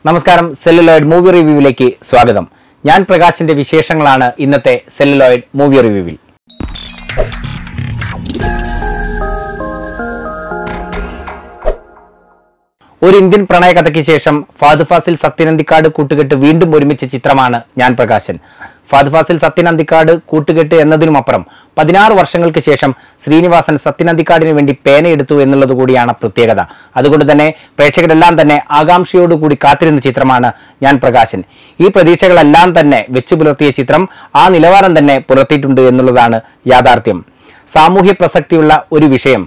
നമസ്കാരം, celluloid movie റിവ്യൂവിലേക്ക് സ്വാഗതം. ഞാൻ പ്രകാശിന്റെ വിശേഷങ്ങളാണ് ഇന്നത്തെ സെല്ലുലോയിഡ് മൂവി റിവ്യൂവിൽ. ഒരു ഇന്ത്യൻ പ്രണയകഥയ്ക്ക് ശേഷം ഫഹദ് ഫാസിൽ സത്യൻ അന്തിക്കാട് കൂട്ടുകെട്ട് വീണ്ടും ഒരുമിച്ച ചിത്രമാണ് ഞാൻ പ്രകാശൻ. ഫഹദ് ഫാസിൽ സത്യൻ അന്തിക്കാട് കൂട്ടുകെട്ട് എന്നതിനുമപ്പുറം 16 വർഷങ്ങൾക്ക് ശേഷം ശ്രീനിവാസൻ സത്യൻ അന്തിക്കാടിന് വേണ്ടി പേനയെടുത്തു എന്നുള്ളത് കൂടിയാണ് പ്രത്യേകത. അതുകൊണ്ട് തന്നെ പ്രേക്ഷകരെല്ലാം തന്നെ ആകാംക്ഷയോടുകൂടി കാത്തിരുന്ന ചിത്രമാണ് ഞാൻ പ്രകാശൻ. ഈ പ്രതീക്ഷകളെല്ലാം തന്നെ വെച്ചു പുലർത്തിയ ചിത്രം ആ നിലവാരം തന്നെ പുലർത്തിയിട്ടുണ്ട് എന്നുള്ളതാണ് യാഥാർത്ഥ്യം. സാമൂഹ്യ പ്രസക്തിയുള്ള ഒരു വിഷയം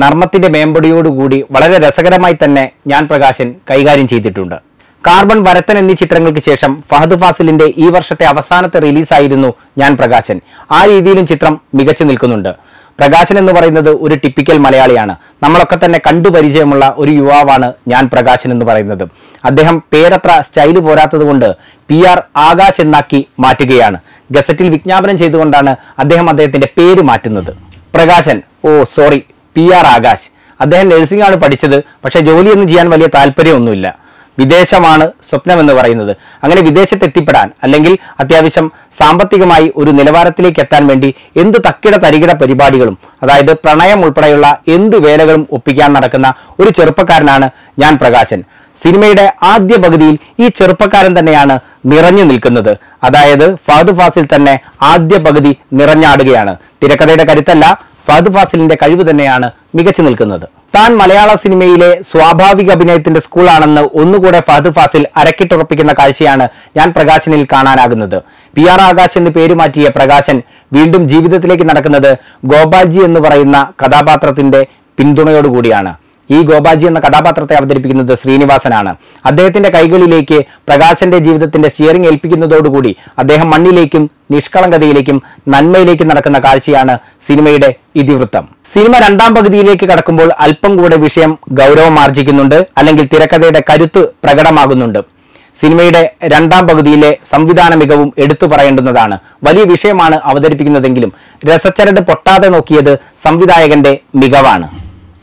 നർമ്മത്തിന്റെ മേമ്പടിയോടുകൂടി വളരെ രസകരമായി തന്നെ ഞാൻ പ്രകാശൻ കൈകാര്യം ചെയ്തിട്ടുണ്ട്. കാർബൺ, വരത്തൻ എന്നീ ചിത്രങ്ങൾക്ക് ശേഷം ഫഹദ് ഫാസിലിന്റെ ഈ വർഷത്തെ അവസാനത്തെ റിലീസായിരുന്നു ഞാൻ പ്രകാശൻ. ആ രീതിയിലും ചിത്രം മികച്ചു നിൽക്കുന്നുണ്ട്. പ്രകാശൻ എന്ന് പറയുന്നത് ഒരു ടിപ്പിക്കൽ മലയാളിയാണ്. നമ്മളൊക്കെ തന്നെ കണ്ടുപരിചയമുള്ള ഒരു യുവാവാണ് ഞാൻ പ്രകാശൻ എന്ന് പറയുന്നത്. അദ്ദേഹം പേരത്ര സ്റ്റൈല് പോരാത്തത് കൊണ്ട് PR ആകാശ് എന്നാക്കി മാറ്റുകയാണ്. ഗസറ്റിൽ വിജ്ഞാപനം ചെയ്തുകൊണ്ടാണ് അദ്ദേഹത്തിന്റെ പേര് മാറ്റുന്നത്. പ്രകാശൻ, PR ആകാശ്. അദ്ദേഹം നഴ്സിംഗ് ആണ് പഠിച്ചത്. പക്ഷെ ജോലിയൊന്നും ചെയ്യാൻ വലിയ താല്പര്യമൊന്നുമില്ല. വിദേശമാണ് സ്വപ്നമെന്ന് പറയുന്നത്. അങ്ങനെ വിദേശത്ത് എത്തിപ്പെടാൻ അല്ലെങ്കിൽ അത്യാവശ്യം സാമ്പത്തികമായി ഒരു നിലവാരത്തിലേക്ക് എത്താൻ വേണ്ടി എന്ത് തക്കിട തരികിട പരിപാടികളും, അതായത് പ്രണയം ഉൾപ്പെടെയുള്ള എന്ത് വേലകളും ഒപ്പിക്കാൻ നടക്കുന്ന ഒരു ചെറുപ്പക്കാരനാണ് ഞാൻ പ്രകാശൻ. സിനിമയുടെ ആദ്യ പകുതിയിൽ ഈ ചെറുപ്പക്കാരൻ തന്നെയാണ് നിറഞ്ഞു നിൽക്കുന്നത്. അതായത് ഫഹദ് ഫാസിൽ തന്നെ ആദ്യ പകുതി നിറഞ്ഞാടുകയാണ്. തിരക്കഥയുടെ കരുത്തല്ല, ഫഹദ് ഫാസിലിന്റെ കഴിവ് തന്നെയാണ് മികച്ചു നിൽക്കുന്നത്. താൻ മലയാള സിനിമയിലെ സ്വാഭാവിക അഭിനയത്തിന്റെ സ്കൂളാണെന്ന് ഒന്നുകൂടെ ഫഹദ് ഫാസിൽ അരക്കിട്ടുറപ്പിക്കുന്ന കാഴ്ചയാണ് ഞാൻ പ്രകാശനിൽ കാണാനാകുന്നത്. PR ആകാശ് എന്ന് പേര് മാറ്റിയ പ്രകാശൻ വീണ്ടും ജീവിതത്തിലേക്ക് നടക്കുന്നത് ഗോപാൽജി എന്ന് പറയുന്ന കഥാപാത്രത്തിന്റെ പിന്തുണയോടുകൂടിയാണ്. ഈ ഗോപാൽജി എന്ന കഥാപാത്രത്തെ അവതരിപ്പിക്കുന്നത് ശ്രീനിവാസനാണ്. അദ്ദേഹത്തിന്റെ കൈകളിലേക്ക് പ്രകാശന്റെ ജീവിതത്തിന്റെ സ്റ്റിയറിംഗ് ഏൽപ്പിക്കുന്നതോടുകൂടി അദ്ദേഹം മണ്ണിലേക്കും നിഷ്കളങ്കതയിലേക്കും നന്മയിലേക്കും നടക്കുന്ന കാഴ്ചയാണ് സിനിമയുടെ ഇതിവൃത്തം. സിനിമ രണ്ടാം പകുതിയിലേക്ക് കടക്കുമ്പോൾ അല്പം കൂടെ വിഷയം ഗൗരവം ആർജിക്കുന്നുണ്ട്, അല്ലെങ്കിൽ തിരക്കഥയുടെ കരുത്ത് പ്രകടമാകുന്നുണ്ട്. സിനിമയുടെ രണ്ടാം പകുതിയിലെ സംവിധാന മികവും എടുത്തു പറയേണ്ടുന്നതാണ്. വലിയ വിഷയമാണ് അവതരിപ്പിക്കുന്നതെങ്കിലും രസച്ചരട് പൊട്ടാതെ നോക്കിയത് സംവിധായകന്റെ മികവാണ്.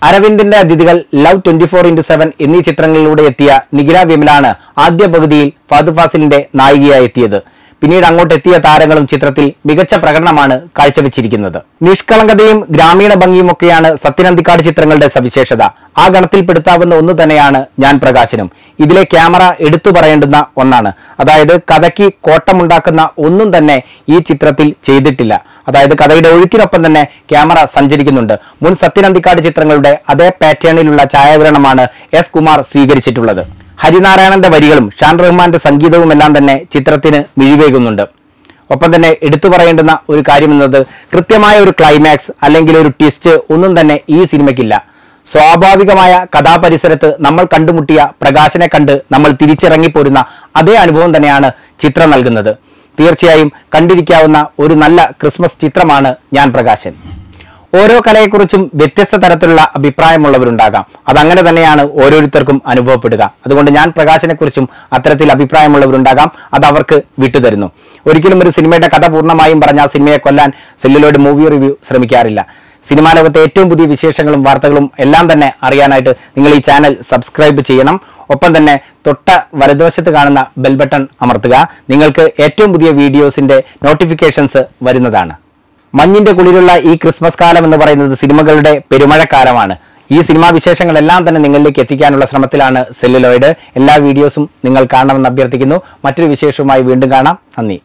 അരവിന്ദിന്റെ അതിഥികൾ, ലവ് 24x7 എന്നീ ചിത്രങ്ങളിലൂടെ എത്തിയ നിഖില വിമലാണ് ആദ്യ പകുതിയിൽ ഫഹദ് ഫാസിലിന്റെ നായികയായി എത്തിയത്. പിന്നീട് അങ്ങോട്ട് എത്തിയ താരങ്ങളും ചിത്രത്തിൽ മികച്ച പ്രകടനമാണ് കാഴ്ചവെച്ചിരിക്കുന്നത്. നിഷ്കളങ്കതയും ഗ്രാമീണ ഭംഗിയും ഒക്കെയാണ് സത്യൻ അന്തിക്കാട് ചിത്രങ്ങളുടെ സവിശേഷത. ആ ഗണത്തിൽപ്പെടുത്താവുന്ന ഒന്ന് തന്നെയാണ് ഞാൻ പ്രകാശനും. ഇതിലെ ക്യാമറ എടുത്തു പറയേണ്ടുന്ന ഒന്നാണ്. അതായത് കഥയ്ക്ക് കോട്ടമുണ്ടാക്കുന്ന ഒന്നും തന്നെ ഈ ചിത്രത്തിൽ ചെയ്തിട്ടില്ല. അതായത് കഥയുടെ ഒഴുക്കിനൊപ്പം തന്നെ ക്യാമറ സഞ്ചരിക്കുന്നുണ്ട്. മുൻ സത്യൻ അന്തിക്കാട് ചിത്രങ്ങളുടെ അതേ പാറ്റേണിലുള്ള ഛായാഗ്രഹണമാണ് S. കുമാർ സ്വീകരിച്ചിട്ടുള്ളത്. ഹരിനാരായണന്റെ വരികളും ഷാൻ റഹ്മാന്റെ സംഗീതവും എല്ലാം തന്നെ ചിത്രത്തിന് മിഴിവേകുന്നുണ്ട്. ഒപ്പം തന്നെ എടുത്തു പറയേണ്ടുന്ന ഒരു കാര്യം എന്നത് കൃത്യമായ ഒരു ക്ലൈമാക്സ് അല്ലെങ്കിൽ ഒരു ട്വിസ്റ്റ് ഒന്നും തന്നെ ഈ സിനിമയ്ക്കില്ല. സ്വാഭാവികമായ കഥാപരിസരത്ത് നമ്മൾ കണ്ടുമുട്ടിയ പ്രകാശനെ കണ്ട് നമ്മൾ തിരിച്ചിറങ്ങിപ്പോരുന്ന അതേ അനുഭവം തന്നെയാണ് ചിത്രം നൽകുന്നത്. തീർച്ചയായും കണ്ടിരിക്കാവുന്ന ഒരു നല്ല ക്രിസ്മസ് ചിത്രമാണ് ഞാൻ പ്രകാശൻ. ഓരോ കലയെക്കുറിച്ചും വ്യത്യസ്ത തരത്തിലുള്ള അഭിപ്രായമുള്ളവരുണ്ടാകാം. അതങ്ങനെ തന്നെയാണ് ഓരോരുത്തർക്കും അനുഭവപ്പെടുക. അതുകൊണ്ട് ഞാൻ പ്രകാശനെ കുറിച്ചും അത്തരത്തിൽ അഭിപ്രായമുള്ളവരുണ്ടാകാം. അത് അവർക്ക് വിട്ടുതരുന്നു. ഒരിക്കലും ഒരു സിനിമയുടെ കഥ പൂർണ്ണമായും പറഞ്ഞാൽ സിനിമയെ കൊല്ലാൻ സെല്ലുലോയിഡ് മൂവി റിവ്യൂ ശ്രമിക്കാറില്ല. സിനിമാ ലോകത്തെ ഏറ്റവും പുതിയ വിശേഷങ്ങളും വാർത്തകളും എല്ലാം തന്നെ അറിയാനായിട്ട് നിങ്ങൾ ഈ ചാനൽ സബ്സ്ക്രൈബ് ചെയ്യണം. ഒപ്പം തന്നെ തൊട്ട വലതുവശത്ത് കാണുന്ന ബെൽ ബട്ടൺ അമർത്തുക. നിങ്ങൾക്ക് ഏറ്റവും പുതിയ വീഡിയോസിന്റെ നോട്ടിഫിക്കേഷൻസ് വരുന്നതാണ്. മഞ്ഞിന്റെ കുളിരുള്ള ഈ ക്രിസ്മസ് കാലം എന്ന് പറയുന്നത് സിനിമകളുടെ പെരുമഴക്കാലമാണ്. ഈ സിനിമാ വിശേഷങ്ങളെല്ലാം തന്നെ നിങ്ങളിലേക്ക് എത്തിക്കാനുള്ള ശ്രമത്തിലാണ് സെല്ലുലോയിഡ്. എല്ലാ വീഡിയോസും നിങ്ങൾ കാണണമെന്ന് അഭ്യർത്ഥിക്കുന്നു. മറ്റൊരു വിശേഷവുമായി വീണ്ടും കാണാം. നന്ദി.